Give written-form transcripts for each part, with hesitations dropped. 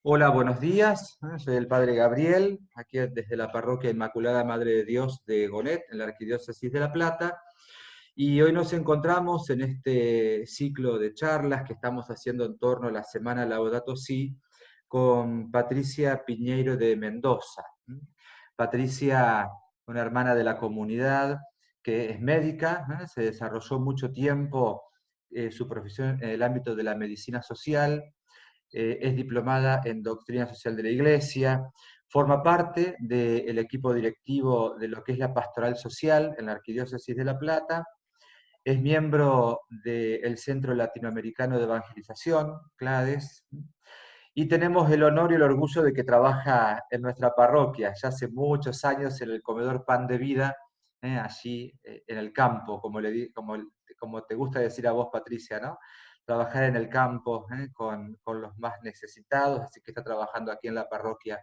Hola, buenos días. Soy el padre Gabriel, aquí desde la parroquia Inmaculada Madre de Dios de Gonet, en la Arquidiócesis de La Plata. Y hoy nos encontramos en este ciclo de charlas que estamos haciendo en torno a la Semana Laudato Si con Patricia Piñeiro de Mendoza. Patricia, una hermana de la comunidad que es médica, se desarrolló mucho tiempo su profesión en el ámbito de la medicina social. Es diplomada en Doctrina Social de la Iglesia, forma parte del equipo directivo de lo que es la Pastoral Social en la Arquidiócesis de La Plata, es miembro del Centro Latinoamericano de Evangelización, CLADES, y tenemos el honor y el orgullo de que trabaja en nuestra parroquia, ya hace muchos años en el comedor Pan de Vida, allí en el campo, como te gusta decir a vos, Patricia, ¿no? Trabajar en el campo con los más necesitados, así que está trabajando aquí en la parroquia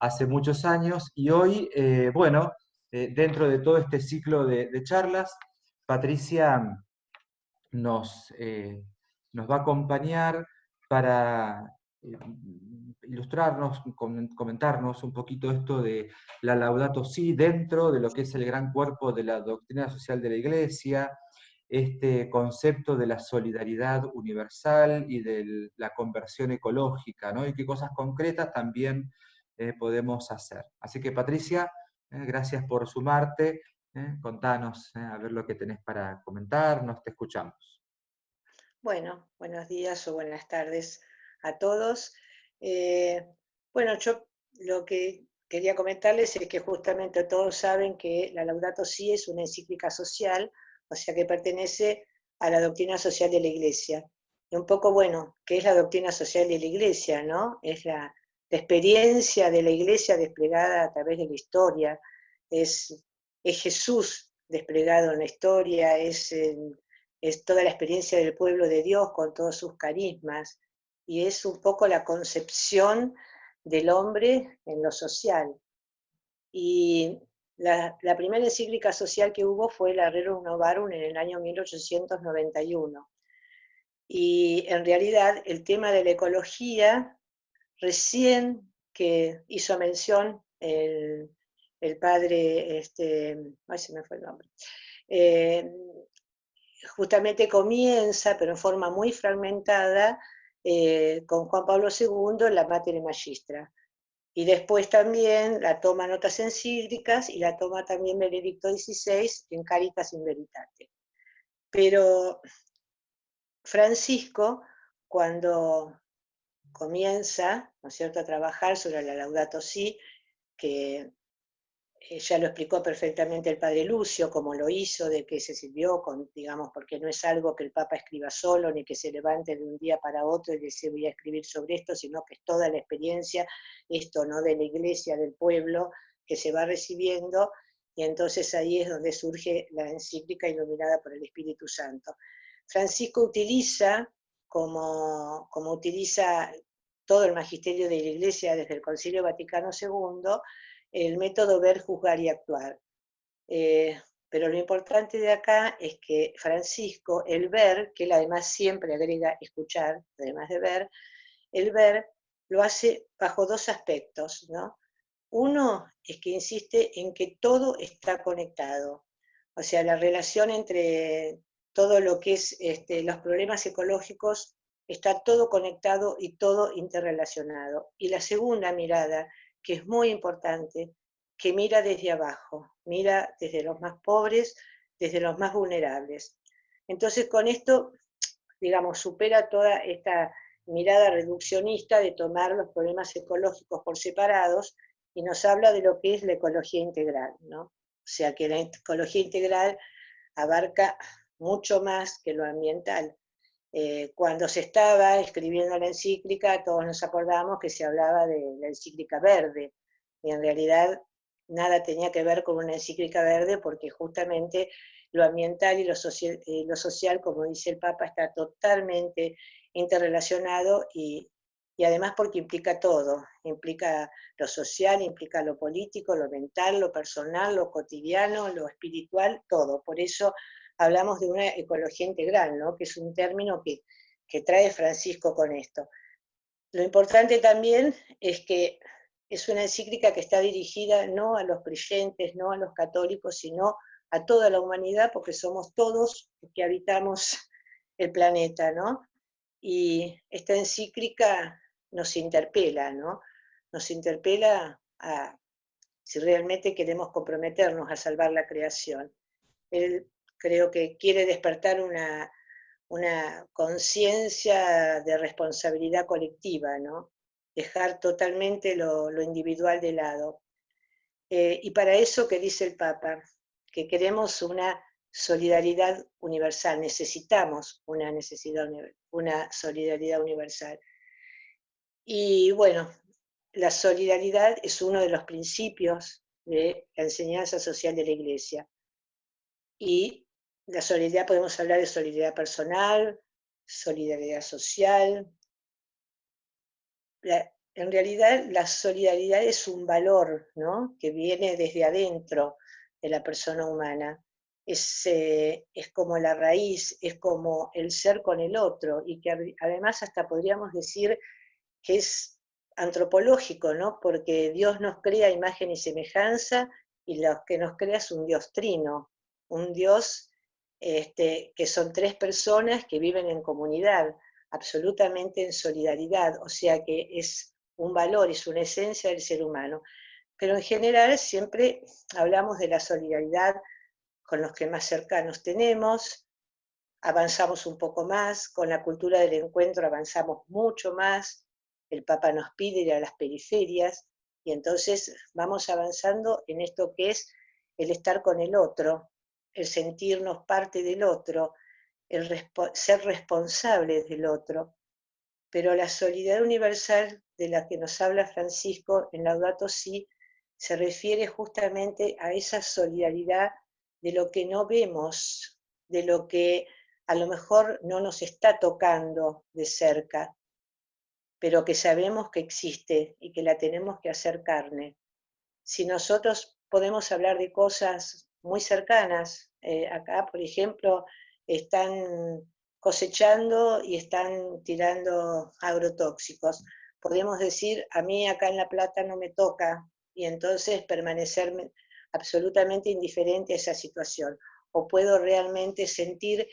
hace muchos años. Y hoy, bueno, dentro de todo este ciclo de charlas, Patricia nos va a acompañar para ilustrarnos, comentarnos un poquito esto de la Laudato Si dentro de lo que es el gran cuerpo de la doctrina social de la Iglesia, este concepto de la solidaridad universal y de la conversión ecológica, ¿no? Y qué cosas concretas también podemos hacer. Así que Patricia, gracias por sumarte. Contanos, a ver lo que tenés para comentarnos, te escuchamos. Bueno, buenos días o buenas tardes a todos. Eh, bueno, yo lo que quería comentarles es que justamente todos saben que la Laudato Si es una encíclica social, o sea que pertenece a la doctrina social de la Iglesia. Y un poco, bueno, ¿qué es la doctrina social de la Iglesia, no? Es la experiencia de la Iglesia desplegada a través de la historia, es Jesús desplegado en la historia, es toda la experiencia del pueblo de Dios con todos sus carismas, y es un poco la concepción del hombre en lo social. Y la primera encíclica social que hubo fue la Rerum Novarum en el año 1891. Y en realidad el tema de la ecología, recién que hizo mención el padre, ay, se me fue el nombre, eh, justamente comienza, pero en forma muy fragmentada, con Juan Pablo II, la Mater Magistra. Y después también la toma notas encíclicas y la toma también Benedicto XVI en Caritas in Veritate. Pero Francisco, cuando comienza, ¿no es cierto?, a trabajar sobre la Laudato Si, que ya lo explicó perfectamente el padre Lucio, cómo lo hizo, de qué se sirvió, digamos, porque no es algo que el Papa escriba solo, ni que se levante de un día para otro y dice voy a escribir sobre esto, sino que es toda la experiencia, esto, ¿no?, de la iglesia, del pueblo, que se va recibiendo, y entonces ahí es donde surge la encíclica iluminada por el Espíritu Santo. Francisco utiliza, como utiliza todo el magisterio de la Iglesia desde el Concilio Vaticano II, el método ver, juzgar y actuar. Pero lo importante de acá es que Francisco, el ver, que él además siempre agrega escuchar, además de ver, el ver lo hace bajo dos aspectos, ¿no? Uno es que insiste en que todo está conectado, o sea, la relación entre todo lo que es los problemas ecológicos está todo conectado y todo interrelacionado. Y la segunda mirada, que es muy importante, que mira desde abajo, mira desde los más pobres, desde los más vulnerables. Entonces, con esto, digamos, supera toda esta mirada reduccionista de tomar los problemas ecológicos por separados y nos habla de lo que es la ecología integral, ¿no? O sea, que la ecología integral abarca mucho más que lo ambiental. Cuando se estaba escribiendo la encíclica, todos nos acordamos que se hablaba de la encíclica verde, y en realidad nada tenía que ver con una encíclica verde porque justamente lo ambiental y lo social, como dice el Papa, está totalmente interrelacionado y además porque implica todo, implica lo social, implica lo político, lo mental, lo personal, lo cotidiano, lo espiritual, todo. Por eso hablamos de una ecología integral, ¿no?, que es un término que trae Francisco con esto. Lo importante también es que es una encíclica que está dirigida no a los creyentes, no a los católicos, sino a toda la humanidad, porque somos todos los que habitamos el planeta, ¿no? Y esta encíclica nos interpela, ¿no? Nos interpela a si realmente queremos comprometernos a salvar la creación. Él creo que quiere despertar una conciencia de responsabilidad colectiva, ¿no? Dejar totalmente lo individual de lado. Y para eso, ¿qué dice el Papa? Que queremos una solidaridad universal, necesitamos una solidaridad universal. Y bueno, la solidaridad es uno de los principios de la enseñanza social de la Iglesia. Y la solidaridad, podemos hablar de solidaridad personal, solidaridad social. En realidad la solidaridad es un valor, ¿no?, que viene desde adentro de la persona humana. Es como la raíz, es como el ser con el otro, y que además hasta podríamos decir que es antropológico, ¿no? Porque Dios nos crea a imagen y semejanza, y lo que nos crea es un Dios trino, un Dios que son tres personas que viven en comunidad, absolutamente en solidaridad, o sea que es un valor, es una esencia del ser humano. Pero en general siempre hablamos de la solidaridad con los que más cercanos tenemos, avanzamos un poco más, con la cultura del encuentro avanzamos mucho más, el Papa nos pide ir a las periferias, y entonces vamos avanzando en esto que es el estar con el otro, el sentirnos parte del otro, el ser responsables del otro. Pero la solidaridad universal de la que nos habla Francisco en Laudato Si se refiere justamente a esa solidaridad de lo que no vemos, de lo que a lo mejor no nos está tocando de cerca, pero que sabemos que existe y que la tenemos que hacer carne. Si nosotros podemos hablar de cosas muy cercanas, acá, por ejemplo, están cosechando y están tirando agrotóxicos. Podemos decir, a mí acá en La Plata no me toca, y entonces permanecer absolutamente indiferente a esa situación. O puedo realmente sentir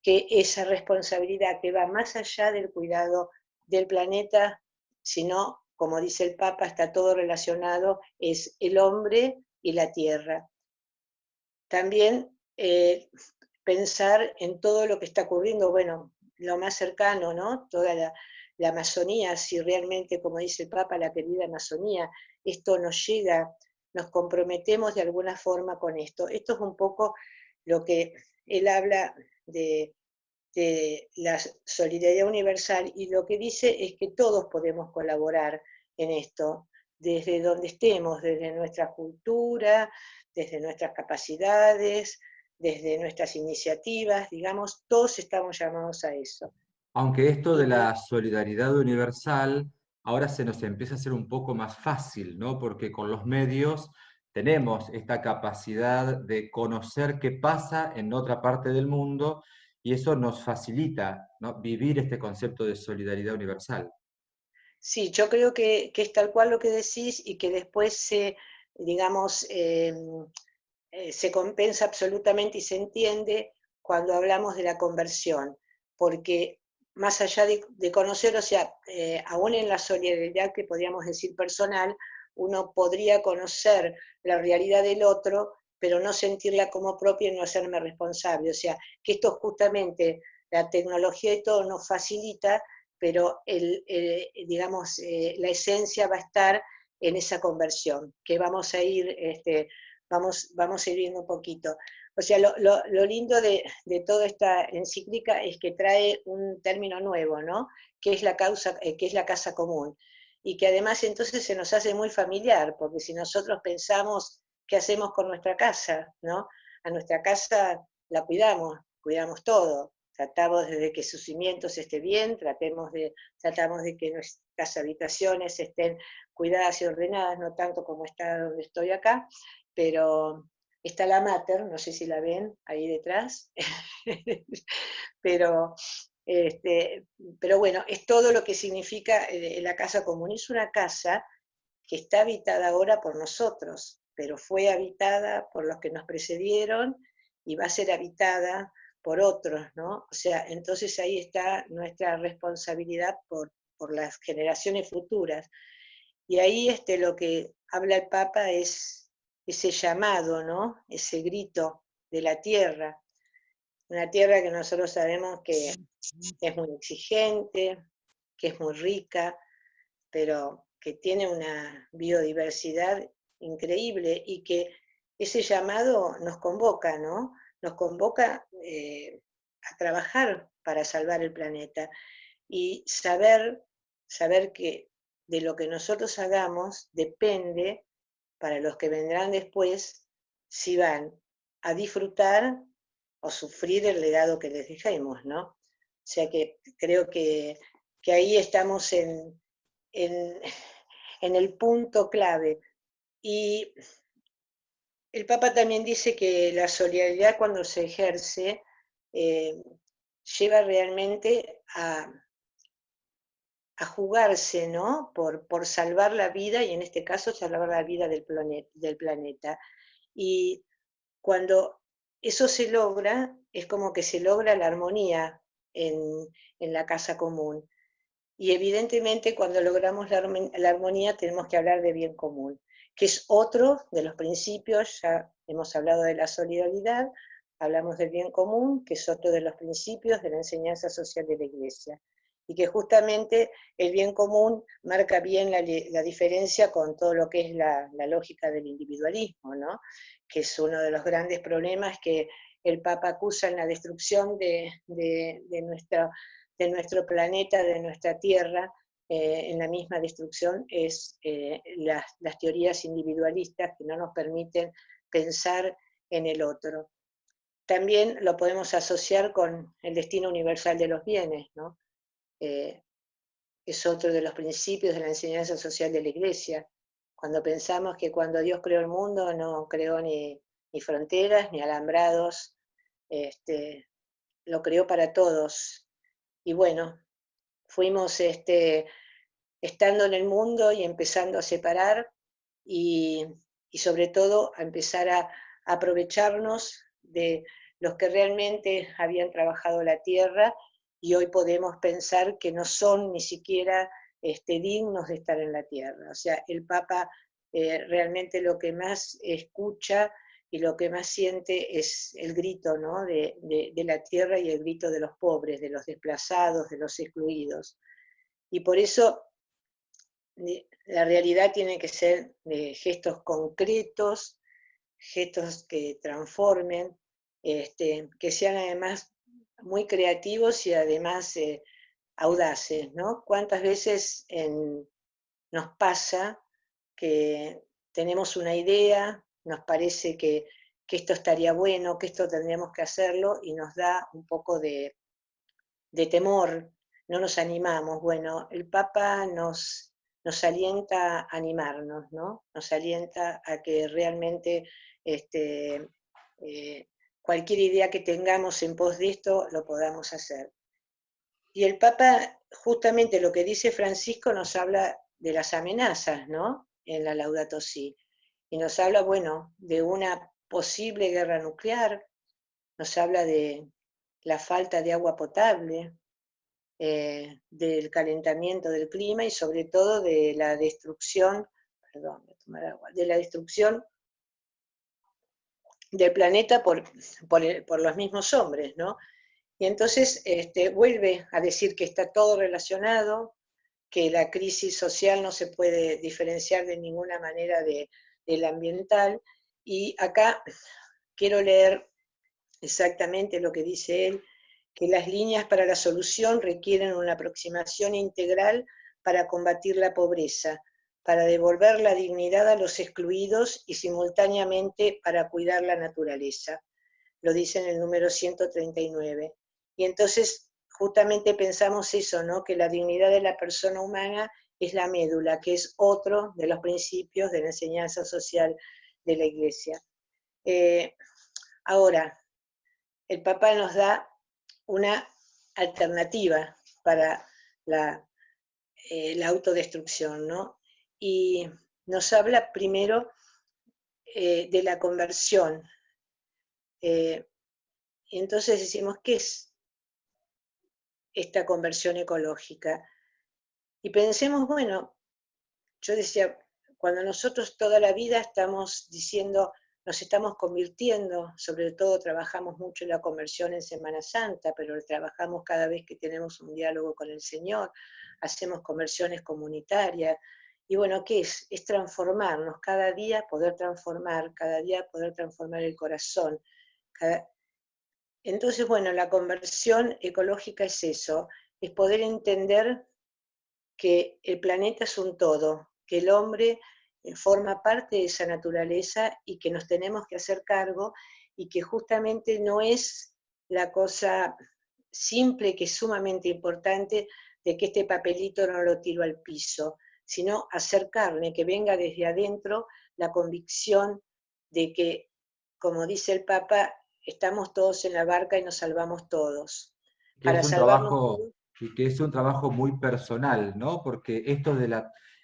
que esa responsabilidad que va más allá del cuidado del planeta, sino, como dice el Papa, está todo relacionado, es el hombre y la tierra. También pensar en todo lo que está ocurriendo, bueno, lo más cercano, ¿no? Toda la Amazonía, si realmente, como dice el Papa, la querida Amazonía, esto nos llega, nos comprometemos de alguna forma con esto. Esto es un poco lo que él habla de la solidaridad universal, y lo que dice es que todos podemos colaborar en esto, desde donde estemos, desde nuestra cultura, desde nuestras capacidades, desde nuestras iniciativas, digamos, todos estamos llamados a eso. Aunque esto de Y que, la solidaridad universal ahora se nos empieza a hacer un poco más fácil, ¿no? Porque con los medios tenemos esta capacidad de conocer qué pasa en otra parte del mundo, y eso nos facilita, ¿no?, vivir este concepto de solidaridad universal. sí, yo creo que es tal cual lo que decís, y que después se, digamos, se compensa absolutamente y se entiende cuando hablamos de la conversión, porque más allá de conocer, o sea, aún en la solidaridad que podríamos decir personal, uno podría conocer la realidad del otro, pero no sentirla como propia y no hacerme responsable. O sea, que esto justamente, la tecnología y todo nos facilita, pero digamos, la esencia va a estar en esa conversión, que vamos a ir vamos a ir viendo un poquito. O sea, lo lindo de toda esta encíclica es que trae un término nuevo, ¿no? Que es que es la casa común. Y que además entonces se nos hace muy familiar, porque si nosotros pensamos qué hacemos con nuestra casa, ¿no? A nuestra casa la cuidamos todo. Tratamos de que sus cimientos estén bien, tratamos de que nuestras habitaciones estén cuidadas y ordenadas, no tanto como está donde estoy acá, pero está la mater, no sé si la ven ahí detrás, pero Pero bueno, es todo lo que significa la casa común. Es una casa que está habitada ahora por nosotros, pero fue habitada por los que nos precedieron y va a ser habitada por otros, ¿no? O sea, entonces ahí está nuestra responsabilidad por las generaciones futuras. Y ahí lo que habla el Papa es ese llamado, ¿no? Ese grito de la tierra. Una tierra que nosotros sabemos que es muy exigente, que es muy rica, pero que tiene una biodiversidad increíble y que ese llamado nos convoca, ¿no? Nos convoca a trabajar para salvar el planeta y saber que de lo que nosotros hagamos depende para los que vendrán después si van a disfrutar o sufrir el legado que les dejemos, ¿no? O sea que creo que ahí estamos en, en el punto clave. Y el Papa también dice que la solidaridad cuando se ejerce lleva realmente a jugarse, ¿no? Por salvar la vida, y en este caso salvar la vida del planeta. Y cuando eso se logra, es como que se logra la armonía en la casa común. Y evidentemente cuando logramos la armonía tenemos que hablar de bien común, que es otro de los principios. Ya hemos hablado de la solidaridad, hablamos del bien común, que es otro de los principios de la enseñanza social de la Iglesia. Y que justamente el bien común marca bien la diferencia con todo lo que es la lógica del individualismo, ¿no? Que es uno de los grandes problemas que el Papa acusa en la destrucción de nuestro planeta, de nuestra Tierra, en la misma destrucción, es las teorías individualistas que no nos permiten pensar en el otro. También lo podemos asociar con el destino universal de los bienes, ¿no? Es otro de los principios de la enseñanza social de la Iglesia. Cuando pensamos que cuando Dios creó el mundo no creó ni fronteras, ni alambrados, lo creó para todos. Y bueno, fuimos estando en el mundo y empezando a separar y, y sobre todo a empezar a aprovecharnos de los que realmente habían trabajado la tierra, y hoy podemos pensar que no son ni siquiera dignos de estar en la tierra. O sea, el Papa realmente lo que más escucha y lo que más siente es el grito, ¿no? de la tierra, y el grito de los pobres, de los desplazados, de los excluidos. Y por eso la realidad tiene que ser de gestos concretos, gestos que transformen, que sean además muy creativos y además audaces, ¿no? ¿Cuántas veces nos pasa que tenemos una idea, nos parece que esto estaría bueno, que esto tendríamos que hacerlo, y nos da un poco de temor, no nos animamos? Bueno, el Papa nos alienta a animarnos, ¿no? Nos alienta a que realmente eh, cualquier idea que tengamos en pos de esto lo podamos hacer. Y el Papa, justamente lo que dice Francisco, nos habla de las amenazas, ¿no? En la Laudato Si. Y nos habla, bueno, de una posible guerra nuclear, nos habla de la falta de agua potable, del calentamiento del clima, y sobre todo de la destrucción, perdón, voy a tomar agua, de la destrucción del planeta por los mismos hombres, ¿no? Y entonces vuelve a decir que está todo relacionado, que la crisis social no se puede diferenciar de ninguna manera de la ambiental. Y acá quiero leer exactamente lo que dice él, que las líneas para la solución requieren una aproximación integral para combatir la pobreza, para devolver la dignidad a los excluidos y simultáneamente para cuidar la naturaleza. Lo dice en el número 139. Y entonces justamente pensamos eso, ¿no? Que la dignidad de la persona humana es la médula, que es otro de los principios de la enseñanza social de la Iglesia. Ahora, el Papa nos da una alternativa para la autodestrucción, ¿no? Y nos habla primero de la conversión. Entonces decimos, ¿qué es esta conversión ecológica? Y pensemos, bueno, yo decía, cuando nosotros toda la vida estamos diciendo, nos estamos convirtiendo, sobre todo trabajamos mucho en la conversión en Semana Santa, pero lo trabajamos cada vez que tenemos un diálogo con el Señor, hacemos conversiones comunitarias, y bueno, ¿qué es? Es transformarnos, cada día poder transformar, cada día poder transformar el corazón. Entonces, bueno, la conversión ecológica es eso, es poder entender que el planeta es un todo, que el hombre forma parte de esa naturaleza y que nos tenemos que hacer cargo y que justamente no es la cosa simple que es sumamente importante de que este papelito no lo tiro al piso, sino hacer carne, que venga desde adentro la convicción de que, como dice el Papa, estamos todos en la barca y nos salvamos todos. Que Para es un salvarnos trabajo, todos, y que es un trabajo muy personal, ¿no? Porque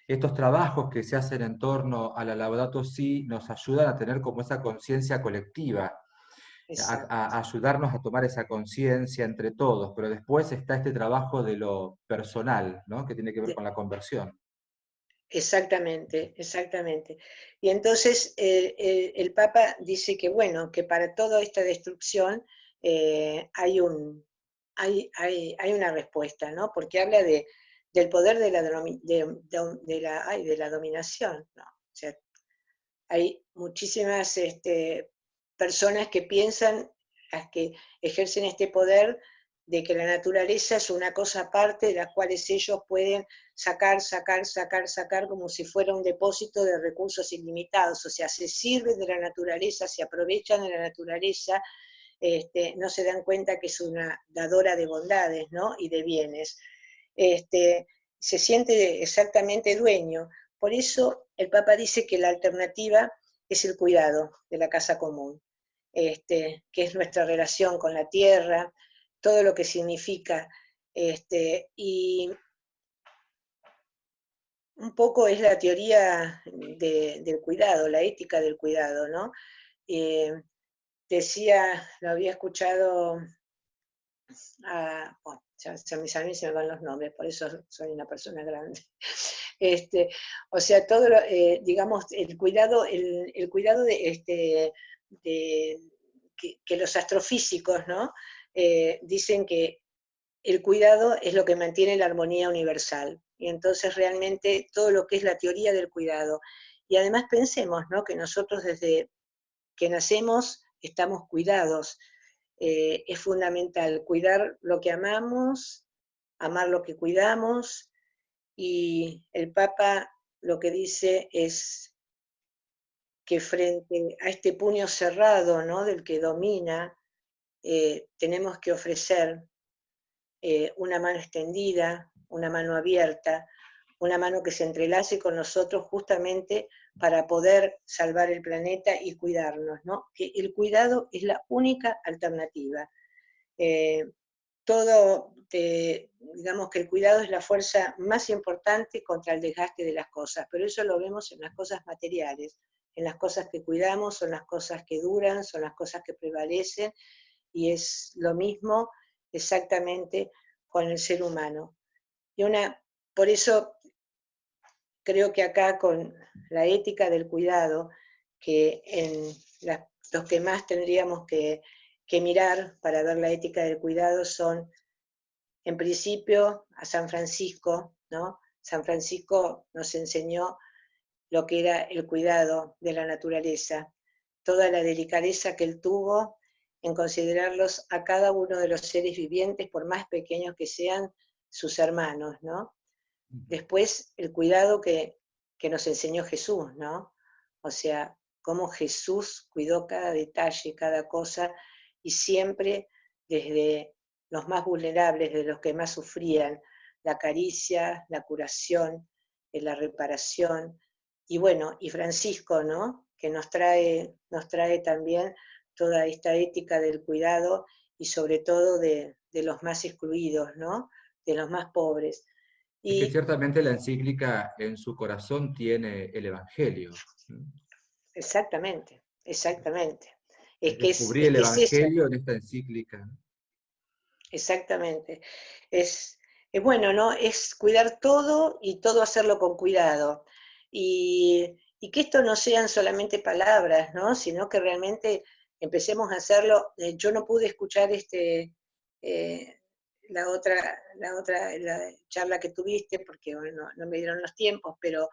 estos trabajos que se hacen en torno a la Laudato Si nos ayudan a tener como esa conciencia colectiva, a ayudarnos a tomar esa conciencia entre todos, pero después está este trabajo de lo personal, ¿no? Que tiene que ver con la conversión. exactamente, exactamente. Y entonces el Papa dice que, bueno, que para toda esta destrucción hay hay una respuesta, ¿no? Porque habla del poder de la dominación, ¿no? O sea, hay muchísimas personas que piensan, las que ejercen este poder, de que la naturaleza es una cosa aparte de las cuales ellos pueden sacar, sacar, sacar, sacar, como si fuera un depósito de recursos ilimitados. O sea, se sirven de la naturaleza, se aprovechan de la naturaleza, no se dan cuenta que es una dadora de bondades, ¿no? Y de bienes. Se siente exactamente dueño. Por eso el Papa dice que la alternativa es el cuidado de la casa común, que es nuestra relación con la tierra, todo lo que significa, y un poco es la teoría del cuidado, la ética del cuidado, ¿no? Eh, Decía, lo había escuchado, bueno, a mí se me van los nombres, por eso soy una persona grande. O sea, todo, digamos, el cuidado de que los astrofísicos, ¿no? Dicen que el cuidado es lo que mantiene la armonía universal. Y entonces realmente todo lo que es la teoría del cuidado. Y además pensemos, ¿no? Que nosotros desde que nacemos estamos cuidados. Es fundamental cuidar lo que amamos, amar lo que cuidamos, y el Papa lo que dice es que frente a este puño cerrado, ¿no? Del que domina, tenemos que ofrecer una mano extendida, una mano abierta, una mano que se entrelace con nosotros justamente para poder salvar el planeta y cuidarnos, ¿no? Que el cuidado es la única alternativa. Digamos que el cuidado es la fuerza más importante contra el desgaste de las cosas, pero eso lo vemos en las cosas materiales, en las cosas que cuidamos, son las cosas que duran, son las cosas que prevalecen, y es lo mismo exactamente con el ser humano. Por eso creo que acá con la ética del cuidado, que los que más tendríamos que mirar para ver la ética del cuidado son, en principio, a San Francisco, ¿no? San Francisco nos enseñó lo que era el cuidado de la naturaleza, toda la delicadeza que él tuvo en considerarlos a cada uno de los seres vivientes, por más pequeños que sean, sus hermanos, ¿no? Después, el cuidado que nos enseñó Jesús, ¿no? O sea, cómo Jesús cuidó cada detalle, cada cosa, y siempre desde los más vulnerables, de los que más sufrían, la caricia, la curación, la reparación, y bueno, y Francisco, ¿no? Que nos trae también toda esta ética del cuidado y sobre todo de de los más excluidos, ¿no? De los más pobres. Es que Y ciertamente la encíclica en su corazón tiene el Evangelio. exactamente, exactamente. Es Es que descubrir es el que es eso, Evangelio en esta encíclica. exactamente. Es bueno, ¿no? Es cuidar todo y todo hacerlo con cuidado. Y que esto no sean solamente palabras, ¿no? Sino que realmente empecemos a hacerlo. Yo no pude escuchar eh, la charla que tuviste porque bueno, no me dieron los tiempos, pero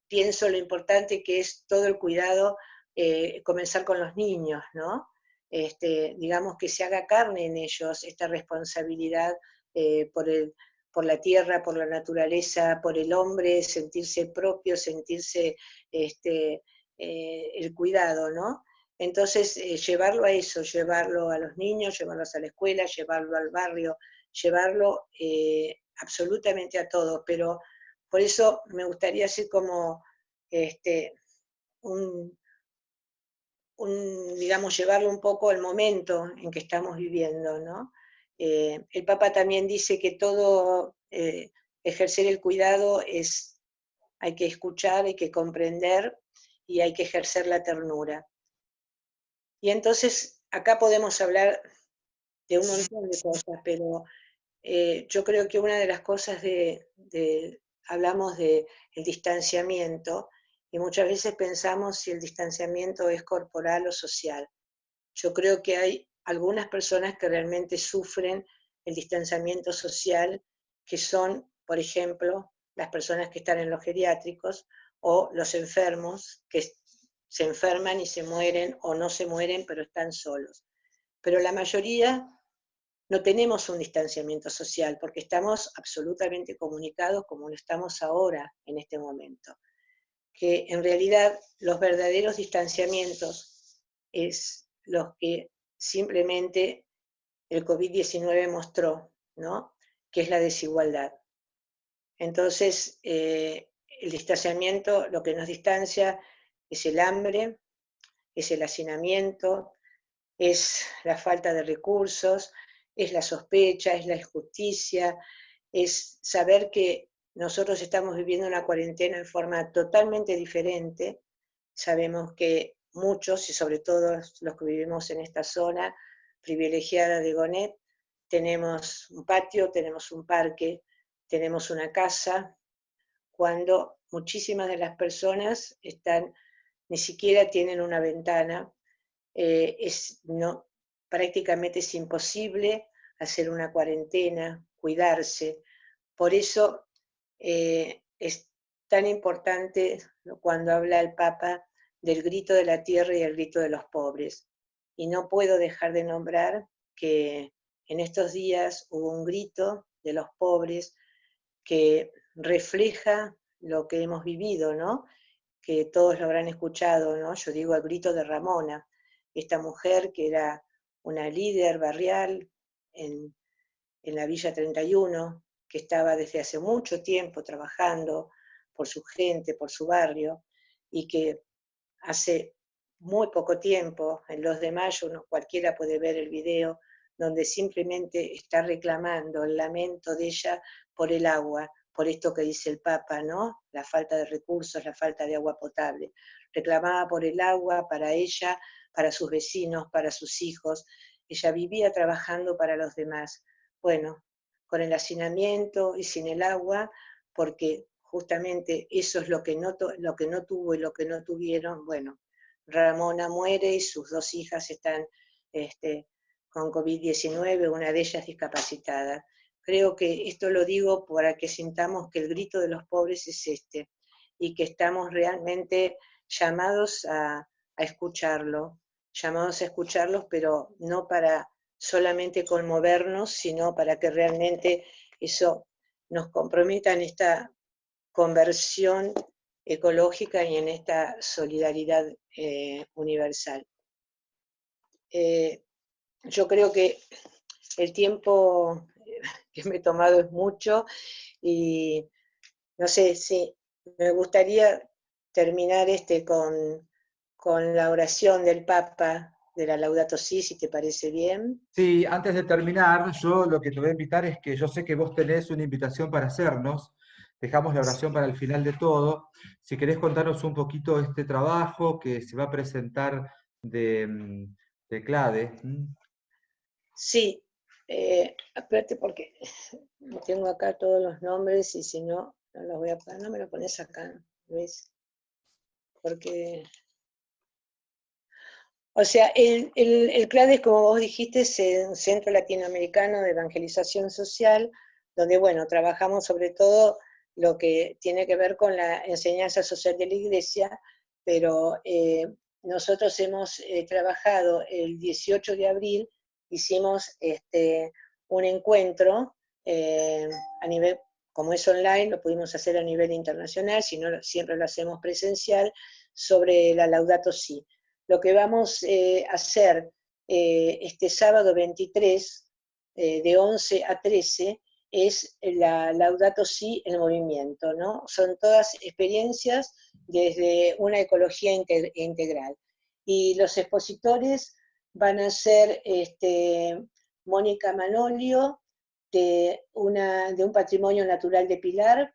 pienso lo importante que es todo el cuidado, comenzar con los niños, ¿no? Digamos que se haga carne en ellos esta responsabilidad por por la tierra, por la naturaleza, por el hombre, sentirse propio, sentirse el cuidado, ¿no? Entonces, llevarlo a eso, llevarlo a los niños, llevarlos a la escuela, llevarlo al barrio, llevarlo absolutamente a todos, pero por eso me gustaría hacer como un, digamos, llevarlo un poco al momento en que estamos viviendo, ¿no? El Papa también dice que todo ejercer el cuidado hay que escuchar, hay que comprender y hay que ejercer la ternura. Y entonces acá podemos hablar de un montón de cosas, pero yo creo que una de las cosas hablamos de el distanciamiento, y muchas veces pensamos si el distanciamiento es corporal o social. Yo creo que hay algunas personas que realmente sufren el distanciamiento social, que son, por ejemplo, las personas que están en los geriátricos o los enfermos que se enferman y se mueren o no se mueren, pero están solos. Pero la mayoría no tenemos un distanciamiento social porque estamos absolutamente comunicados como lo estamos ahora en este momento. Que en realidad los verdaderos distanciamientos es los que simplemente el COVID-19 mostró, ¿no? Que es la desigualdad. Entonces, el distanciamiento, lo que nos distancia es el hambre, es el hacinamiento, es la falta de recursos, es la sospecha, es la injusticia, es saber que nosotros estamos viviendo una cuarentena en forma totalmente diferente. Sabemos que muchos, y sobre todo los que vivimos en esta zona privilegiada de Gonet, tenemos un patio, tenemos un parque, tenemos una casa, cuando muchísimas de las personas ni siquiera tienen una ventana. No, prácticamente es imposible hacer una cuarentena, cuidarse. Por eso es tan importante cuando habla el Papa del grito de la tierra y el grito de los pobres. Y no puedo dejar de nombrar que en estos días hubo un grito de los pobres que refleja lo que hemos vivido, ¿no? Que todos lo habrán escuchado, ¿no? Yo digo el grito de Ramona, esta mujer que era una líder barrial en la Villa 31, que estaba desde hace mucho tiempo trabajando por su gente, por su barrio, y que hace muy poco tiempo, el 2 de mayo, cualquiera puede ver el video, donde simplemente está reclamando el lamento de ella por el agua, por esto que dice el Papa, ¿no? La falta de recursos, la falta de agua potable. Reclamaba por el agua para ella, para sus vecinos, para sus hijos. Ella vivía trabajando para los demás. Bueno, con el hacinamiento y sin el agua, porque justamente eso es lo que no tuvo y lo que no tuvieron. Bueno, Ramona muere y sus dos hijas están con COVID-19, una de ellas discapacitada. Creo que esto lo digo para que sintamos que el grito de los pobres es y que estamos realmente llamados a llamados a escucharlos, pero no para solamente conmovernos, sino para que realmente eso nos comprometa en esta conversión ecológica y en esta solidaridad universal. Yo creo que el tiempo que me he tomado es mucho y no sé si me gustaría terminar con la oración del Papa de la Laudato Si, si te parece bien. Sí, antes de terminar, yo lo que te voy a invitar es que yo sé que vos tenés una invitación para hacernos, dejamos la oración para el final de todo. Si querés contarnos un poquito este trabajo que se va a presentar de CLADE. Sí, espérate porque tengo acá todos los nombres y si no, no los voy a poner, no me lo pones acá, ¿ves? Porque, o sea, el CLADES, como vos dijiste, es un centro latinoamericano de evangelización social, donde, bueno, trabajamos sobre todo lo que tiene que ver con la enseñanza social de la Iglesia, pero nosotros hemos trabajado el 18 de abril, hicimos un encuentro a nivel, como es online, lo pudimos hacer a nivel internacional, si no, siempre lo hacemos presencial, sobre la Laudato Si. Lo que vamos a hacer este sábado 23, de 11 a 13, es la Laudato Si en movimiento, ¿no? Son todas experiencias desde una ecología integral. Y los expositores van a ser Mónica Manolio, de un patrimonio natural de Pilar,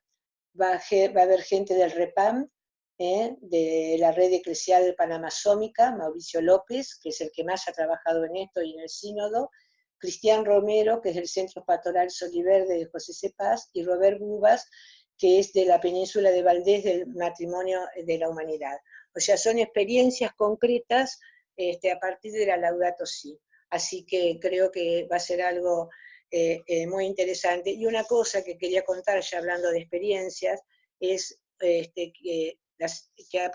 va a haber gente del REPAM, de la red eclesial panamazónica, Mauricio López, que es el que más ha trabajado en esto y en el sínodo, Cristian Romero, que es del Centro Pastoral Soliverde de José C. Paz, y Robert Bubas, que es de la península de Valdés del Matrimonio de la Humanidad. O sea, son experiencias concretas a partir de la Laudato Si. Así que creo que va a ser algo muy interesante. Y una cosa que quería contar, ya hablando de experiencias, es que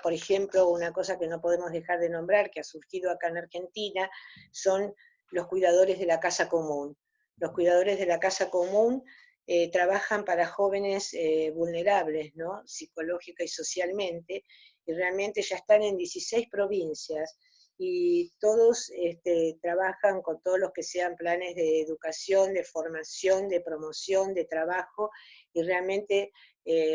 por ejemplo, una cosa que no podemos dejar de nombrar, que ha surgido acá en Argentina, son los cuidadores de la casa común. Los cuidadores de la casa común trabajan para jóvenes vulnerables, ¿no? Psicológica y socialmente, y realmente ya están en 16 provincias, y todos trabajan con todos los que sean planes de educación, de formación, de promoción, de trabajo, y realmente,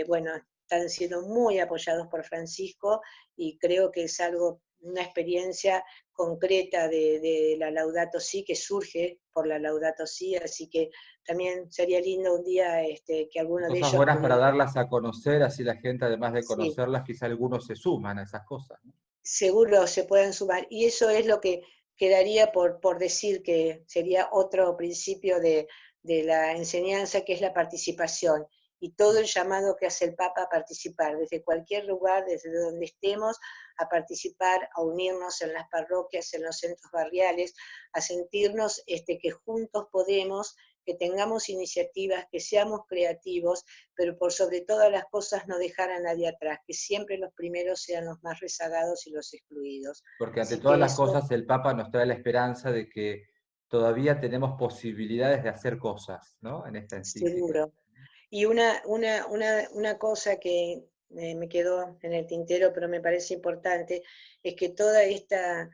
bueno, están siendo muy apoyados por Francisco, y creo que es algo, una experiencia concreta de la Laudato Si, que surge por la Laudato Si, así que también sería lindo un día que alguno de Cosas ellos buenas para pudiera. darlas a conocer, así la gente, además de Sí, conocerlas, quizá algunos se suman a esas cosas, ¿no? seguro se puedan sumar. Y eso es lo que quedaría por decir, que sería otro principio de la enseñanza, que es la participación. Y todo el llamado que hace el Papa a participar, desde cualquier lugar, desde donde estemos, a participar, a unirnos en las parroquias, en los centros barriales, a sentirnos que juntos podemos, que tengamos iniciativas, que seamos creativos, pero por sobre todas las cosas no dejar a nadie atrás, que siempre los primeros sean los más rezagados y los excluidos. Porque ante Así todas que las eso, cosas el Papa nos trae la esperanza de que todavía tenemos posibilidades de hacer cosas, ¿no? En esta encíclica. seguro. Y una cosa que me quedó en el tintero, pero me parece importante, es que toda esta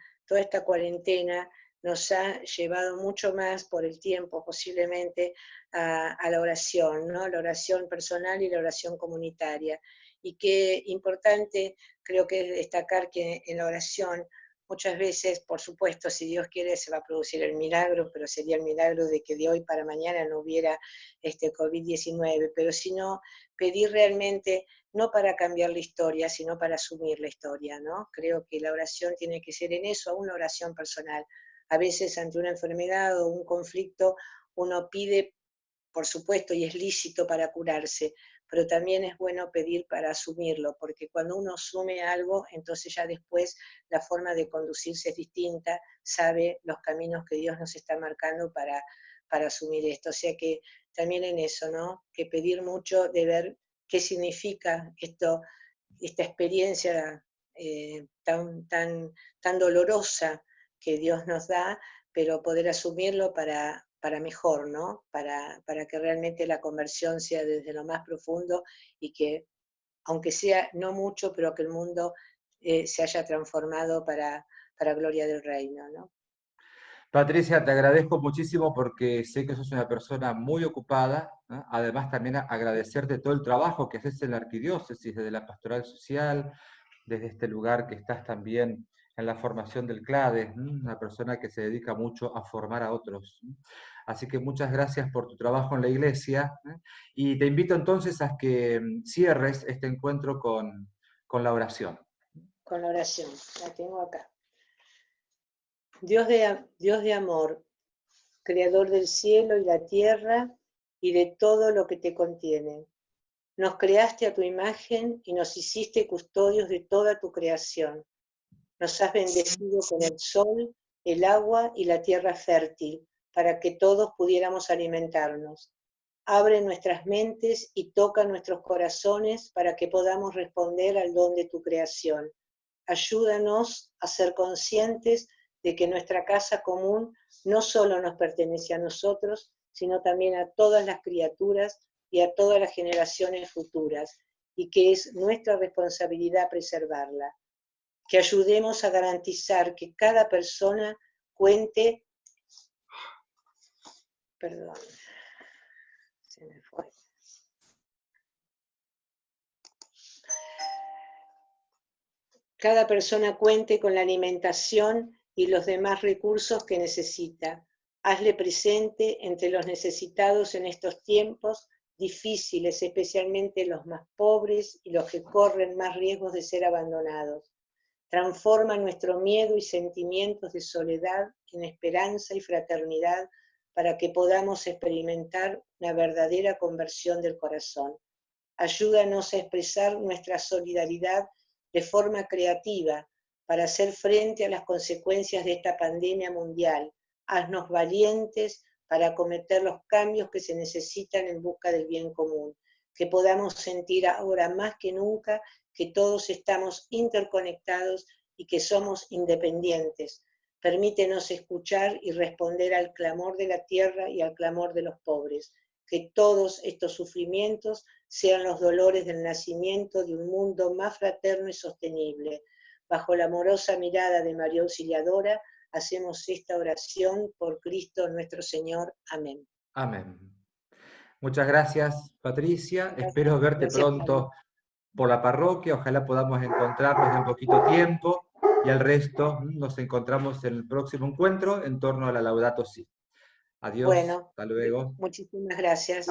cuarentena nos ha llevado mucho más por el tiempo, posiblemente, a la oración, ¿no? La oración personal y la oración comunitaria. Y qué importante creo que es destacar que en la oración, muchas veces, por supuesto, si Dios quiere, se va a producir el milagro, pero sería el milagro de que de hoy para mañana no hubiera COVID-19, pero sino pedir realmente, no para cambiar la historia, sino para asumir la historia, ¿no? Creo que la oración tiene que ser en eso, una oración personal. A veces ante una enfermedad o un conflicto uno pide, por supuesto, y es lícito para curarse, pero también es bueno pedir para asumirlo, porque cuando uno asume algo, entonces ya después la forma de conducirse es distinta, sabe los caminos que Dios nos está marcando para asumir esto. O sea que también en eso, ¿no? Que pedir mucho de ver qué significa esto, esta experiencia tan dolorosa que Dios nos da, pero poder asumirlo para mejor, ¿no? Para que realmente la conversión sea desde lo más profundo, y que, aunque sea no mucho, pero que el mundo se haya transformado para gloria del reino, ¿no? Patricia, te agradezco muchísimo porque sé que sos una persona muy ocupada, ¿no? Además, también agradecerte todo el trabajo que haces en la arquidiócesis, desde la pastoral social, desde este lugar que estás también en la formación del CLADE, una persona que se dedica mucho a formar a otros. Así que muchas gracias por tu trabajo en la iglesia, y te invito entonces a que cierres este encuentro con la oración. Con la oración, la tengo acá. Dios de amor, creador del cielo y la tierra y de todo lo que te contiene. Nos creaste a tu imagen y nos hiciste custodios de toda tu creación. Nos has bendecido con el sol, el agua y la tierra fértil, para que todos pudiéramos alimentarnos. Abre nuestras mentes y toca nuestros corazones para que podamos responder al don de tu creación. Ayúdanos a ser conscientes de que nuestra casa común no solo nos pertenece a nosotros, sino también a todas las criaturas y a todas las generaciones futuras, y que es nuestra responsabilidad preservarla. Que ayudemos a garantizar que cada persona cuente, perdón, se me fue. Cada persona cuente con la alimentación y los demás recursos que necesita. Hazle presente entre los necesitados en estos tiempos difíciles, especialmente los más pobres y los que corren más riesgos de ser abandonados. Transforma nuestro miedo y sentimientos de soledad en esperanza y fraternidad para que podamos experimentar una verdadera conversión del corazón. Ayúdanos a expresar nuestra solidaridad de forma creativa para hacer frente a las consecuencias de esta pandemia mundial. Haznos valientes para acometer los cambios que se necesitan en busca del bien común, que podamos sentir ahora más que nunca que todos estamos interconectados y que somos independientes. Permítenos escuchar y responder al clamor de la tierra y al clamor de los pobres, que todos estos sufrimientos sean los dolores del nacimiento de un mundo más fraterno y sostenible. Bajo la amorosa mirada de María Auxiliadora, hacemos esta oración por Cristo nuestro Señor. Amén. Amén. Muchas gracias, Patricia. Gracias. Espero verte Gracias, pronto por la parroquia. Ojalá podamos encontrarnos en poquito tiempo, y al resto nos encontramos en el próximo encuentro en torno a la Laudato Si. Adiós, Bueno, hasta luego. muchísimas gracias.